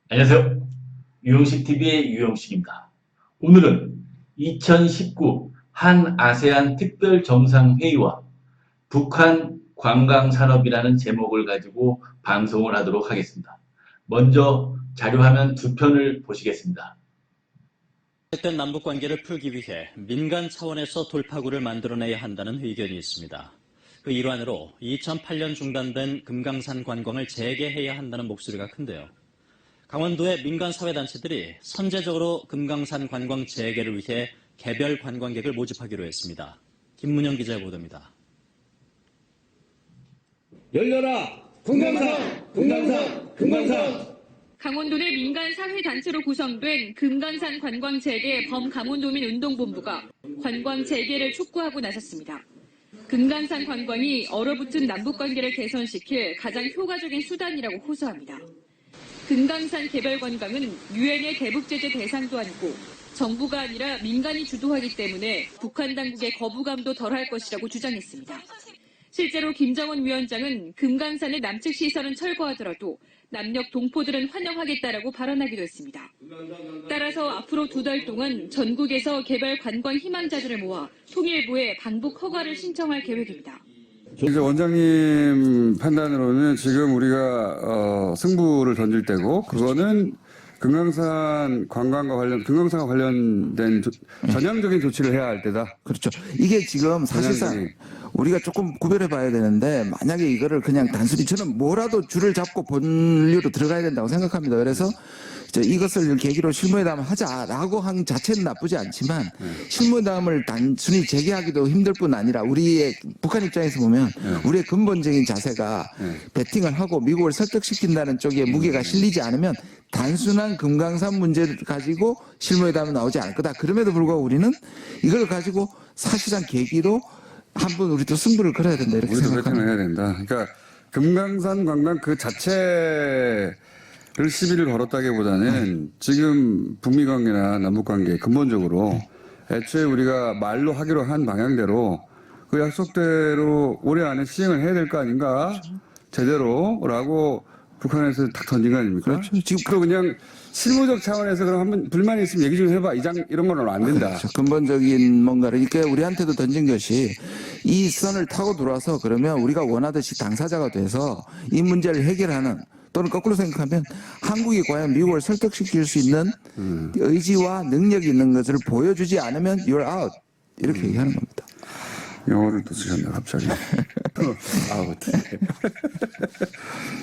안녕하세요. 유용식TV의 유용식입니다. 오늘은 2019 한아세안 특별정상회의와 북한 관광산업이라는 제목을 가지고 방송을 하도록 하겠습니다. 먼저 자료화면 두 편을 보시겠습니다. 된 남북 관계를 풀기 위해 민간 차원에서 돌파구를 만들어내야 한다는 의견이 있습니다. 그 일환으로 2008년 중단된 금강산 관광을 재개해야 한다는 목소리가 큰데요. 강원도의 민간 사회단체들이 선제적으로 금강산 관광 재개를 위해 개별 관광객을 모집하기로 했습니다. 김문영 기자의 보도입니다. 열려라! 금강산! 금강산! 금강산! 강원도 내 민간사회단체로 구성된 금강산 관광재개 범강원도민 운동본부가 관광 재개를 촉구하고 나섰습니다. 금강산 관광이 얼어붙은 남북관계를 개선시킬 가장 효과적인 수단이라고 호소합니다. 금강산 개별 관광은 유엔의 대북제재 대상도 아니고 정부가 아니라 민간이 주도하기 때문에 북한 당국의 거부감도 덜할 것이라고 주장했습니다. 실제로 김정은 위원장은 금강산의 남측 시설은 철거하더라도 남녘 동포들은 환영하겠다라고 발언하기도 했습니다. 따라서 앞으로 2달 동안 전국에서 개별 관광 희망자들을 모아 통일부에 방북 허가를 신청할 계획입니다. 이제 원장님 판단으로는 지금 우리가 승부를 던질 때고 그거는 금강산과 관련된 전향적인 조치를 해야 할 때다. 그렇죠. 이게 지금 사실상 우리가 조금 구별해 봐야 되는데 만약에 이거를 그냥 단순히 저는 뭐라도 줄을 잡고 본류로 들어가야 된다고 생각합니다. 그래서 이것을 계기로 실무회담을 하자라고 한 자체는 나쁘지 않지만 실무회담을 단순히 재개하기도 힘들 뿐 아니라 우리의 북한 입장에서 보면 우리의 근본적인 자세가 배팅을 하고 미국을 설득시킨다는 쪽에 무게가 실리지 않으면 단순한 금강산 문제를 가지고 실무회담은 나오지 않을 거다. 그럼에도 불구하고 우리는 이걸 가지고 사실상 계기로 한번 우리도 승부를 걸어야 된다 이렇게 우리도 생각합니다. 배팅을 해야 된다. 그러니까 금강산 관광 그 자체를 시비를 걸었다기보다는 지금 북미 관계나 남북 관계 근본적으로 애초에 우리가 말로 하기로 한 방향대로 그 약속대로 올해 안에 시행을 해야 될 거 아닌가 제대로라고 북한에서 딱 던진 거 아닙니까? 그렇죠. 지금 또 그냥 실무적 차원에서 그럼 한번 불만이 있으면 얘기 좀 해봐. 이런 거는 안 된다. 그렇죠. 근본적인 뭔가를 이렇게 우리한테도 던진 것이 이 선을 타고 들어와서 그러면 우리가 원하듯이 당사자가 돼서 이 문제를 해결하는 또는 거꾸로 생각하면 한국이 과연 미국을 설득시킬 수 있는 의지와 능력이 있는 것을 보여주지 않으면 you're out 이렇게 얘기하는 겁니다. 영어를 또 쓰셨네 갑자기. 아웃.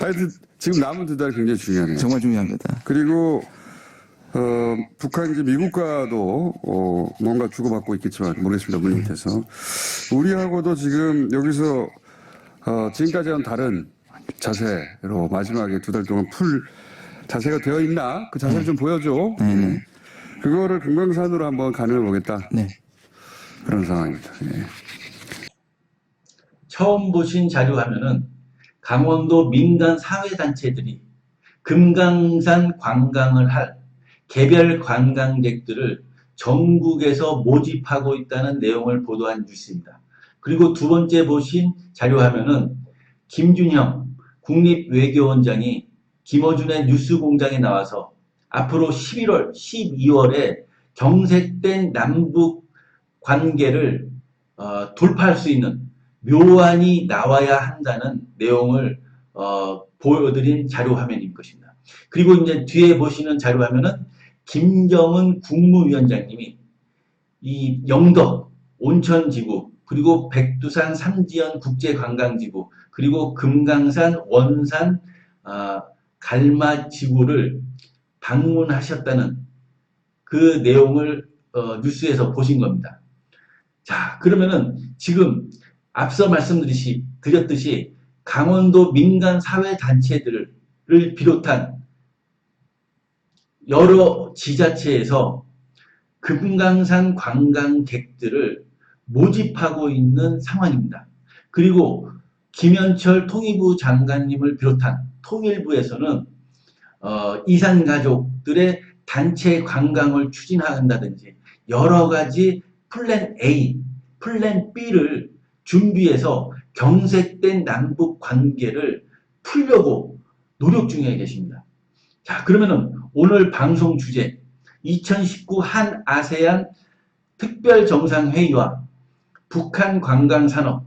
하여튼 지금 남은 2달 굉장히 중요하네요. 정말 중요합니다. 그리고 북한 이제 미국과도 뭔가 주고받고 있겠지만 모르겠습니다. 물밑에서 우리하고도 지금 여기서 지금까지와는 다른 자세로 마지막에 2달 동안 풀 자세가 되어 있나 그 자세를 좀 보여줘. 그거를 금강산으로 한번 가늠해 보겠다. 네. 그런 상황입니다. 예. 처음 보신 자료 화면은 강원도 민간 사회단체들이 금강산 관광을 할 개별 관광객들을 전국에서 모집하고 있다는 내용을 보도한 뉴스입니다. 그리고 두 번째 보신 자료 화면은 김준형 국립외교원장이 김어준의 뉴스공장에 나와서 앞으로 11월, 12월에 경색된 남북 관계를 돌파할 수 있는 묘안이 나와야 한다는 내용을 보여드린 자료 화면일 것입니다. 그리고 이제 뒤에 보시는 자료 화면은 김정은 국무위원장님이 이 영덕 온천지구 그리고 백두산 삼지연 국제관광지구 그리고 금강산 원산 갈마지구를 방문하셨다는 그 내용을 뉴스에서 보신 겁니다. 자, 그러면은 지금 앞서 말씀드렸듯이 강원도 민간 사회단체들을 비롯한 여러 지자체에서 금강산 관광객들을 모집하고 있는 상황입니다. 그리고 김현철 통일부 장관님을 비롯한 통일부에서는 이산가족들의 단체 관광을 추진한다든지 여러 가지 플랜 A, 플랜 B를 준비해서 경색된 남북 관계를 풀려고 노력 중에 계십니다. 자, 그러면은 오늘 방송 주제 2019 한 아세안 특별 정상회의와 북한 관광산업,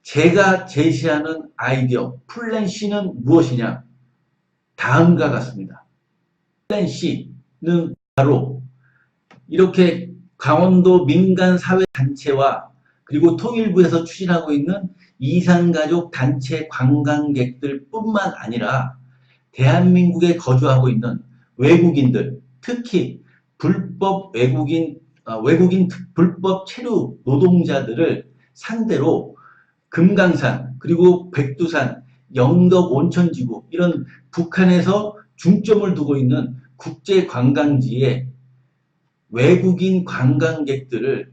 제가 제시하는 아이디어 플랜 C는 무엇이냐? 다음과 같습니다. 플랜 C는 바로 이렇게 강원도 민간사회단체와 그리고 통일부에서 추진하고 있는 이산가족 단체 관광객들 뿐만 아니라 대한민국에 거주하고 있는 외국인들, 특히 외국인 불법 체류 노동자들을 상대로 금강산, 그리고 백두산, 영덕 온천지구, 이런 북한에서 중점을 두고 있는 국제 관광지에 외국인 관광객들을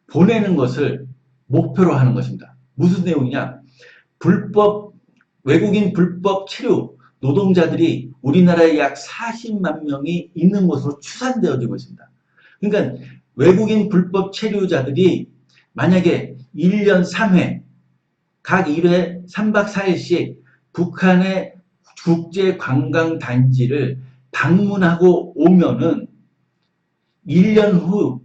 보내는 것을 목표로 하는 것입니다. 무슨 내용이냐? 외국인 불법 체류 노동자들이 우리나라에 약 40만 명이 있는 것으로 추산되어지고 있습니다. 그러니까 외국인 불법 체류자들이 만약에 1년 3회, 각 1회 3박 4일씩 북한의 국제관광단지를 방문하고 오면은 1년 후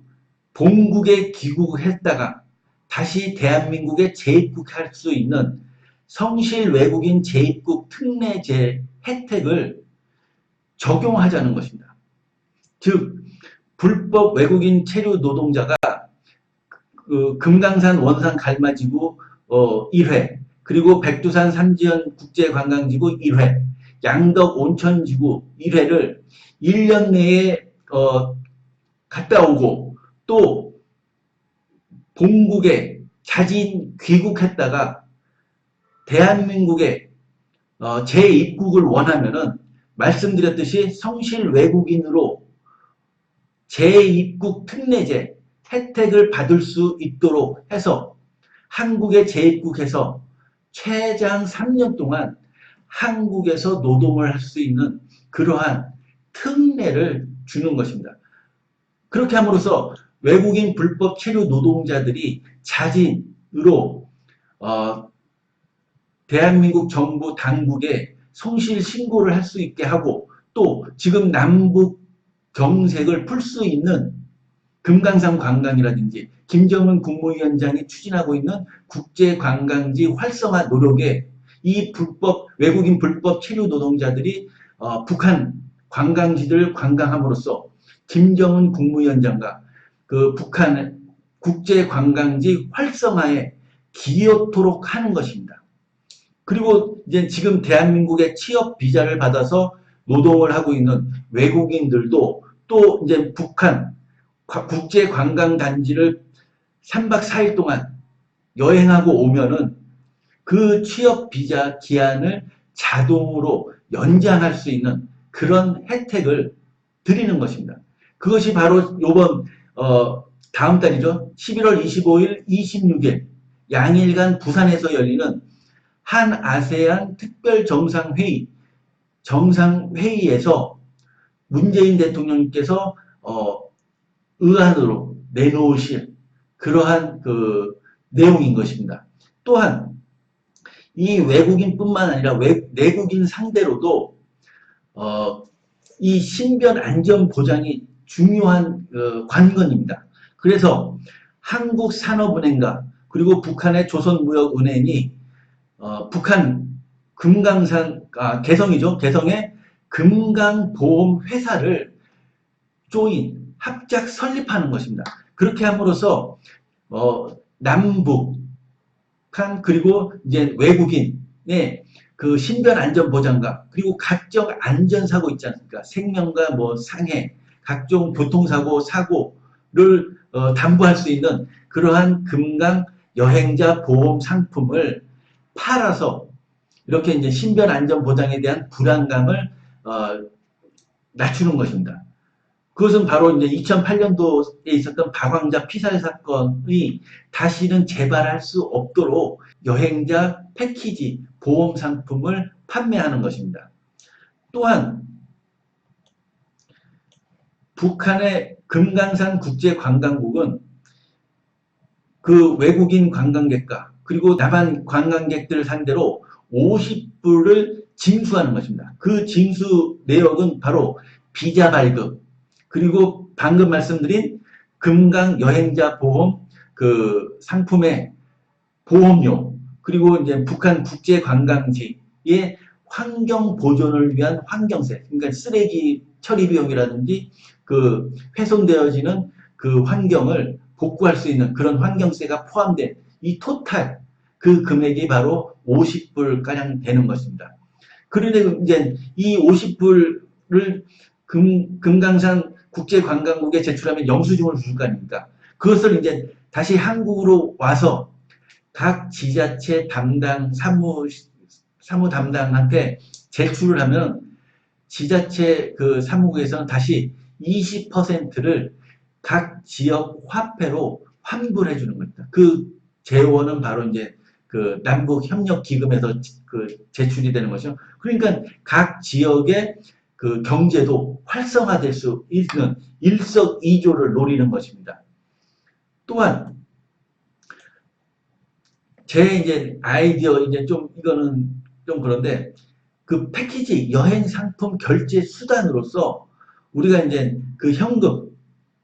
본국에 귀국했다가 다시 대한민국에 재입국할 수 있는 성실 외국인 재입국 특례제 혜택을 적용하자는 것입니다. 즉, 불법 외국인 체류 노동자가 금강산 원산 갈마지구 1회, 그리고 백두산 삼지연 국제관광지구 1회, 양덕 온천지구 1회를 1년 내에 갔다 오고 또 본국에 자진 귀국했다가 대한민국에 재입국을 원하면은 말씀드렸듯이 성실 외국인으로 재입국 특례제 혜택을 받을 수 있도록 해서 한국에 재입국해서 최장 3년 동안 한국에서 노동을 할 수 있는 그러한 특례를 주는 것입니다. 그렇게 함으로써 외국인 불법 체류 노동자들이 자진으로 대한민국 정부 당국에 성실 신고를 할 수 있게 하고, 또 지금 남북 경색을 풀 수 있는 금강산 관광이라든지 김정은 국무위원장이 추진하고 있는 국제관광지 활성화 노력에 이 외국인 불법 체류 노동자들이 북한 관광지를 관광함으로써 김정은 국무위원장과 그 북한 국제관광지 활성화에 기여토록 하는 것입니다. 그리고 이제 지금 대한민국의 취업 비자를 받아서 노동을 하고 있는 외국인들도 또 이제 북한 국제관광단지를 3박 4일 동안 여행하고 오면은 그 취업 비자 기한을 자동으로 연장할 수 있는 그런 혜택을 드리는 것입니다. 그것이 바로 요번 다음 달이죠. 11월 25일, 26일 양일간 부산에서 열리는 한 아세안 특별 정상회의에서 문재인 대통령께서 의안으로 내놓으실 그러한 그 내용인 것입니다. 또한 이 외국인뿐만 아니라 내국인 상대로도 이 신변 안전 보장이 중요한 관건입니다. 그래서 한국산업은행과 그리고 북한의 조선무역은행이 북한 개성이죠. 개성의 금강보험회사를 합작 설립하는 것입니다. 그렇게 함으로써 남북한 그리고 이제 외국인의 그 신변 안전 보장과 그리고 각종 안전사고 있지 않습니까? 생명과 상해, 각종 교통사고, 사고를 담보할 수 있는 그러한 금강 여행자 보험 상품을 팔아서 이렇게 이제 신변 안전 보장에 대한 불안감을 낮추는 것입니다. 그것은 바로 이제 2008년도에 있었던 박왕자 피살 사건이 다시는 재발할 수 없도록 여행자 패키지 보험 상품을 판매하는 것입니다. 또한 북한의 금강산 국제관광국은 그 외국인 관광객과 그리고 남한 관광객들을 상대로 50불을 징수하는 것입니다. 그 징수 내역은 바로 비자 발급, 그리고 방금 말씀드린 금강 여행자 보험 그 상품의 보험료, 그리고 이제 북한 국제 관광지의 환경 보존을 위한 환경세, 그러니까 쓰레기 처리 비용이라든지 그 훼손되어지는 그 환경을 복구할 수 있는 그런 환경세가 포함된 이 토탈 그 금액이 바로 50불 가량 되는 것입니다. 그런데 이제 이 50불을 금강산 국제관광국에 제출하면 영수증을 줄 거 아닙니까? 그것을 이제 다시 한국으로 와서 각 지자체 담당 사무 담당한테 제출을 하면 지자체 그 사무국에서는 다시 20%를 각 지역 화폐로 환불해 주는 겁니다. 그 재원은 바로 이제 그 남북협력기금에서 그 제출이 되는 거죠. 그러니까 각 지역의 그 경제도 활성화될 수 있는 일석이조를 노리는 것입니다. 또한 제 이제 아이디어 이제 좀 이거는 좀 그런데 그 패키지 여행 상품 결제 수단으로서 우리가 이제 그 현금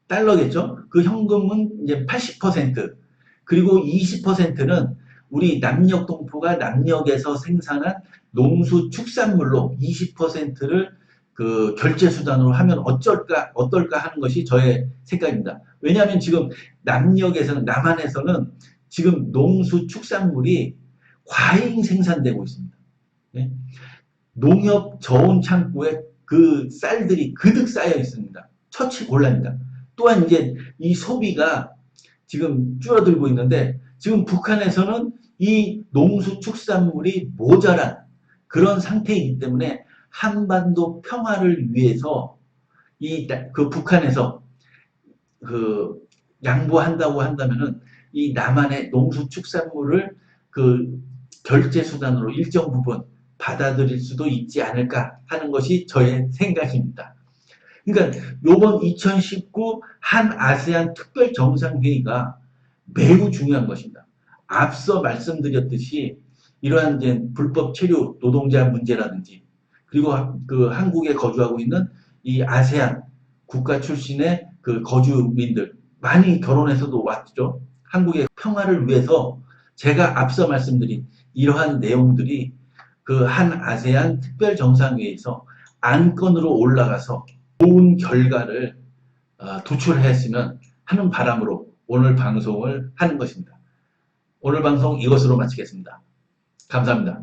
달러겠죠? 그 현금은 이제 80% 그리고 20%는 우리 남녘동포가 남녘에서 생산한 농수축산물로 20%를 그 결제 수단으로 하면 어떨까 하는 것이 저의 생각입니다. 왜냐하면 지금 남녘에서는 남한에서는 지금 농수축산물이 과잉 생산되고 있습니다. 네? 농협 저온 창고에 그 쌀들이 그득 쌓여 있습니다. 처치곤란입니다. 또한 이제 이 소비가 지금 줄어들고 있는데 지금 북한에서는 이 농수축산물이 모자란 그런 상태이기 때문에 한반도 평화를 위해서 그 북한에서 그 양보한다고 한다면은 이 남한의 농수축산물을 그 결제 수단으로 일정 부분 받아들일 수도 있지 않을까 하는 것이 저의 생각입니다. 그러니까 요번 2019 한 아세안 특별 정상회의가 매우 중요한 것입니다. 앞서 말씀드렸듯이 이러한 이제 불법 체류 노동자 문제라든지 그리고 그 한국에 거주하고 있는 이 아세안 국가 출신의 그 거주민들 많이 결혼해서도 왔죠. 한국의 평화를 위해서 제가 앞서 말씀드린 이러한 내용들이 그 한 아세안 특별 정상회의에서 안건으로 올라가서 좋은 결과를 도출했으면 하는 바람으로 오늘 방송을 하는 것입니다. 오늘 방송 이것으로 마치겠습니다. 감사합니다.